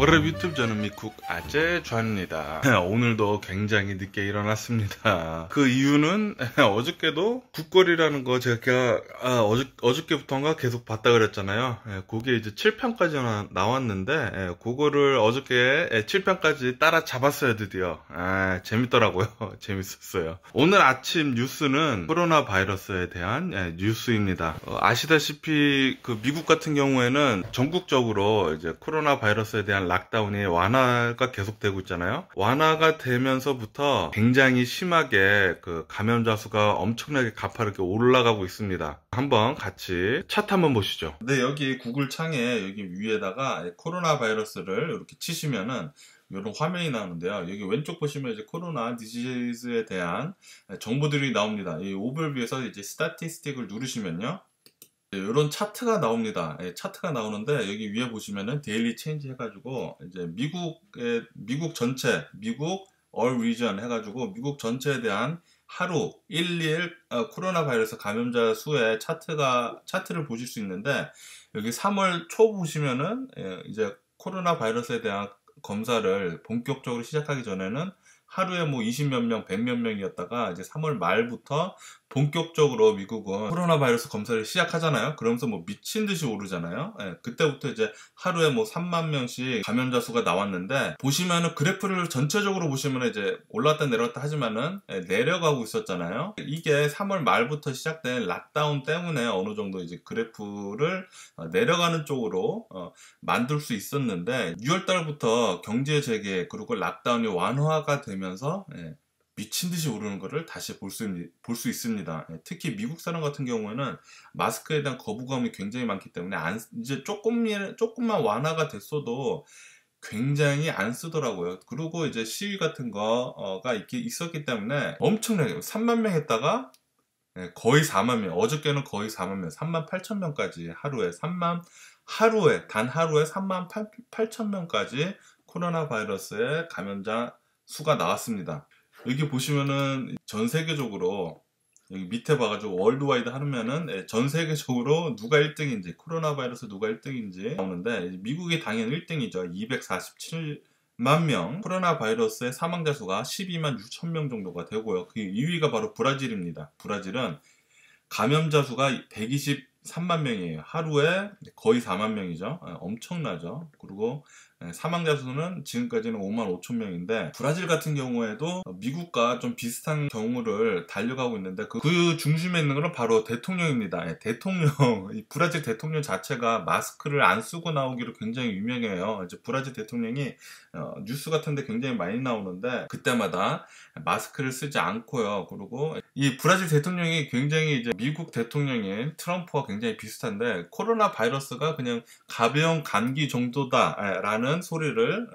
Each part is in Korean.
월요일 유튜브 저는 미쿡 아재주입니다. 오늘도 굉장히 늦게 일어났습니다. 그 이유는 어저께도 국거리라는 거 제가 어저께부터인가 계속 봤다 그랬잖아요. 그게 이제 7편까지 나왔는데 그거를 어저께 7편까지 따라 잡았어요. 드디어 재밌더라고요. 재밌었어요. 오늘 아침 뉴스는 코로나 바이러스에 대한 뉴스입니다. 아시다시피 그 미국 같은 경우에는 전국적으로 이제 코로나 바이러스에 대한 락다운이 완화가 계속되고 있잖아요. 완화가 되면서부터 굉장히 심하게 그 감염자 수가 엄청나게 가파르게 올라가고 있습니다. 한번 같이 차트 한번 보시죠. 네, 여기 구글 창에 여기 위에다가 코로나 바이러스를 이렇게 치시면은 이런 화면이 나오는데요. 여기 왼쪽 보시면 이제 코로나 디지즈에 대한 정보들이 나옵니다. 이 오버뷰에서 이제 스타티스틱을 누르시면요. 이런 차트가 나옵니다. 차트가 나오는데 여기 위에 보시면은 데일리 체인지 해가지고 이제 미국 전체, 미국 all region 해가지고 미국 전체에 대한 하루 1일 코로나 바이러스 감염자 수의 차트를 보실 수 있는데, 여기 3월 초 보시면은 이제 코로나 바이러스에 대한 검사를 본격적으로 시작하기 전에는 하루에 뭐 20몇 명, 100몇 명이었다가 이제 3월 말부터 본격적으로 미국은 코로나 바이러스 검사를 시작하잖아요. 그러면서 뭐 미친 듯이 오르잖아요. 그때부터 이제 하루에 뭐 3만 명씩 감염자 수가 나왔는데, 보시면은 그래프를 전체적으로 보시면 이제 올랐다 내려갔다 하지만은 내려가고 있었잖아요. 이게 3월 말부터 시작된 락다운 때문에 어느 정도 이제 그래프를 내려가는 쪽으로 만들 수 있었는데, 6월 달부터 경제 재개 그리고 락다운이 완화가 되면서 미친듯이 오르는 것을 다시 볼 수 있습니다. 특히 미국 사람 같은 경우에는 마스크에 대한 거부감이 굉장히 많기 때문에 이제 조금만 완화가 됐어도 굉장히 안 쓰더라고요. 그리고 이제 시위 같은 거가 있었기 때문에 엄청나게 3만 명 했다가 거의 4만 명, 어저께는 거의 4만 명, 3만 8천 명까지 단 하루에 3만 8천 명까지 코로나 바이러스의 감염자 수가 나왔습니다. 여기 보시면은 전 세계적으로 여기 밑에 봐가지고 월드와이드 하면은 전 세계적으로 누가 1등인지, 코로나 바이러스 누가 1등인지 나오는데, 미국이 당연 1등이죠. 247만 명, 코로나 바이러스의 사망자 수가 12만 6천 명 정도가 되고요. 그 2위가 바로 브라질입니다. 브라질은 감염자 수가 123만 명이에요. 하루에 거의 4만 명이죠. 엄청나죠. 그리고 사망자 수는 지금까지는 5만 5천 명인데, 브라질 같은 경우에도 미국과 좀 비슷한 경우를 달려가고 있는데 그 중심에 있는 것은 바로 대통령입니다. 이 브라질 대통령 자체가 마스크를 안 쓰고 나오기로 굉장히 유명해요. 이제 브라질 대통령이 뉴스 같은데 굉장히 많이 나오는데 그때마다 마스크를 쓰지 않고요. 그리고 이 브라질 대통령이 굉장히 이제 미국 대통령인 트럼프와 굉장히 비슷한데, 코로나 바이러스가 그냥 가벼운 감기 정도다라는 소리를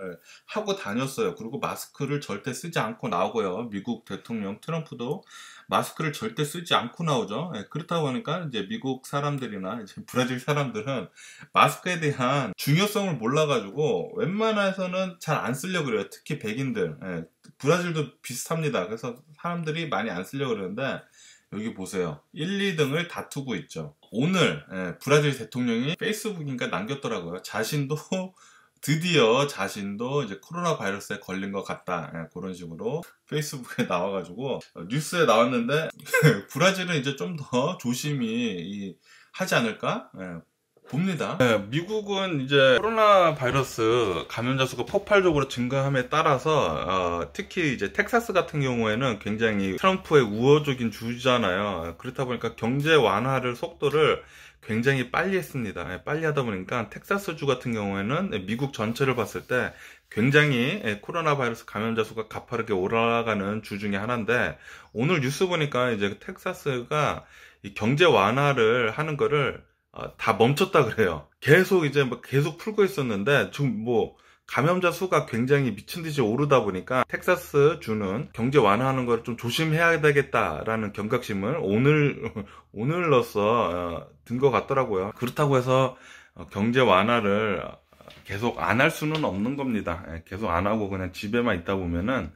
하고 다녔어요. 그리고 마스크를 절대 쓰지 않고 나오고요. 미국 대통령 트럼프도 마스크를 절대 쓰지 않고 나오죠. 그렇다고 하니까 이제 미국 사람들이나 이제 브라질 사람들은 마스크에 대한 중요성을 몰라가지고 웬만해서는 잘 안 쓰려고 그래요. 특히 백인들. 브라질도 비슷합니다. 그래서 사람들이 많이 안 쓰려고 그러는데, 여기 보세요. 1, 2등을 다투고 있죠. 오늘 브라질 대통령이 페이스북인가 남겼더라고요. 드디어 자신도 이제 코로나 바이러스에 걸린 것 같다. 그런 식으로 페이스북에 나와가지고 뉴스에 나왔는데 브라질은 이제 좀 더 조심히 하지 않을까 봅니다. 미국은 이제 코로나 바이러스 감염자 수가 폭발적으로 증가함에 따라서 특히 이제 텍사스 같은 경우에는 굉장히 트럼프의 우호적인 주잖아요. 그렇다 보니까 경제 완화를 속도를 굉장히 빨리 했습니다. 빨리 하다 보니까 텍사스주 같은 경우에는 미국 전체를 봤을 때 굉장히 코로나 바이러스 감염자 수가 가파르게 올라가는 주 중에 하나인데, 오늘 뉴스 보니까 이제 텍사스가 이 경제 완화를 하는 거를 다 멈췄다 그래요. 계속 풀고 있었는데 지금 감염자 수가 굉장히 미친 듯이 오르다 보니까 텍사스 주는 경제 완화하는 걸 좀 조심해야 되겠다라는 경각심을 오늘로써 든 것 같더라고요. 그렇다고 해서 경제 완화를 계속 안 할 수는 없는 겁니다. 계속 안 하고 그냥 집에만 있다 보면은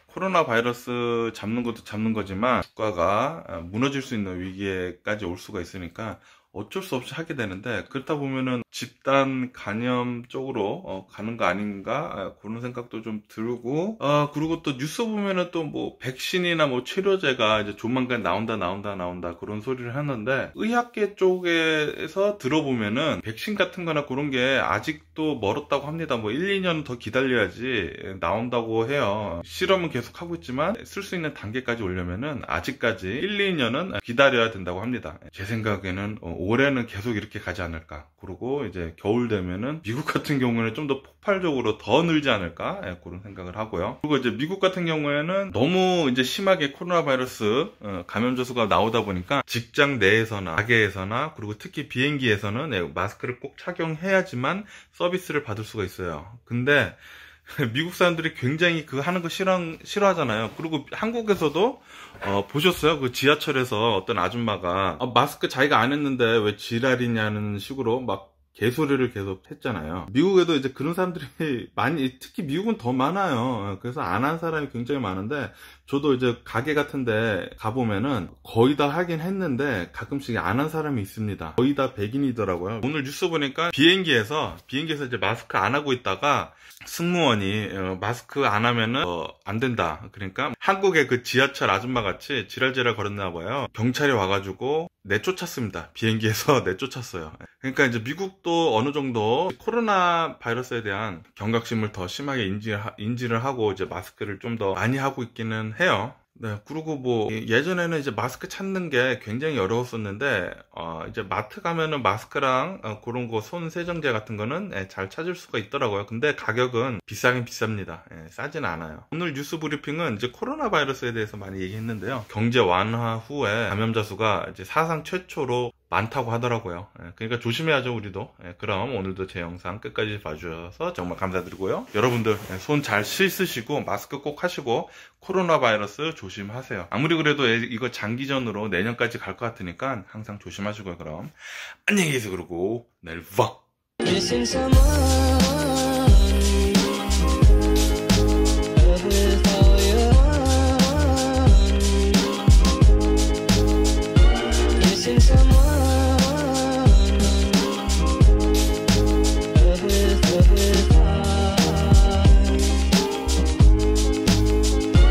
코로나 바이러스 잡는 것도 잡는 거지만 국가가 무너질 수 있는 위기에까지 올 수가 있으니까 어쩔 수 없이 하게 되는데, 그렇다 보면은 집단 감염 쪽으로 가는 거 아닌가 그런 생각도 좀 들고, 그리고 또 뉴스 보면은 또 뭐 백신이나 뭐 치료제가 이제 조만간 나온다 그런 소리를 하는데, 의학계 쪽에서 들어보면은 백신 같은 거나 그런 게 아직도 멀었다고 합니다. 뭐 1, 2년 더 기다려야지 나온다고 해요. 실험은 계속 하고 있지만 쓸 수 있는 단계까지 오려면은 아직까지 1, 2년은 기다려야 된다고 합니다. 제 생각에는 올해는 계속 이렇게 가지 않을까. 그리고 이제 겨울 되면은 미국 같은 경우에는 좀 더 폭발적으로 더 늘지 않을까, 그런 생각을 하고요. 그리고 이제 미국 같은 경우에는 너무 이제 심하게 코로나 바이러스 감염자 수가 나오다 보니까 직장 내에서나 가게에서나 그리고 특히 비행기에서는 마스크를 꼭 착용해야지만 서비스를 받을 수가 있어요. 근데 미국 사람들이 굉장히 그 하는 거 싫어하잖아요. 그리고 한국에서도 보셨어요? 그 지하철에서 어떤 아줌마가 마스크 자기가 안 했는데 왜 지랄이냐는 식으로 막 개소리를 계속 했잖아요. 미국에도 이제 그런 사람들이 많이, 특히 미국은 더 많아요. 그래서 안 한 사람이 굉장히 많은데, 저도 이제 가게 같은데 가보면은 거의 다 하긴 했는데 가끔씩 안 한 사람이 있습니다. 거의 다 백인이더라고요. 오늘 뉴스 보니까 비행기에서 이제 마스크 안 하고 있다가 승무원이 마스크 안 하면은 안 된다. 그러니까 한국의 그 지하철 아줌마 같이 지랄지랄 거렸나 봐요. 경찰이 와가지고 내쫓았습니다. 비행기에서 내쫓았어요. 그러니까 이제 미국도 어느 정도 코로나 바이러스에 대한 경각심을 더 심하게 인지를 하고 이제 마스크를 좀 더 많이 하고 있기는 해요. 네, 그리고 뭐 예전에는 이제 마스크 찾는 게 굉장히 어려웠었는데 이제 마트 가면은 마스크랑 그런 거 손 세정제 같은 거는 잘 찾을 수가 있더라고요. 근데 가격은 비싸긴 비쌉니다. 싸진 않아요. 오늘 뉴스 브리핑은 이제 코로나 바이러스에 대해서 많이 얘기했는데요. 경제 완화 후에 감염자 수가 이제 사상 최초로 많다고 하더라고요. 그러니까 조심해야죠, 우리도. 그럼 오늘도 제 영상 끝까지 봐주셔서 정말 감사드리고요. 여러분들 손 잘 씻으시고 마스크 꼭 하시고 코로나 바이러스 조심하세요. 아무리 그래도 이거 장기전으로 내년까지 갈 것 같으니까 항상 조심하시고요. 그럼 안녕히 계세요. 그러고 내일 봐.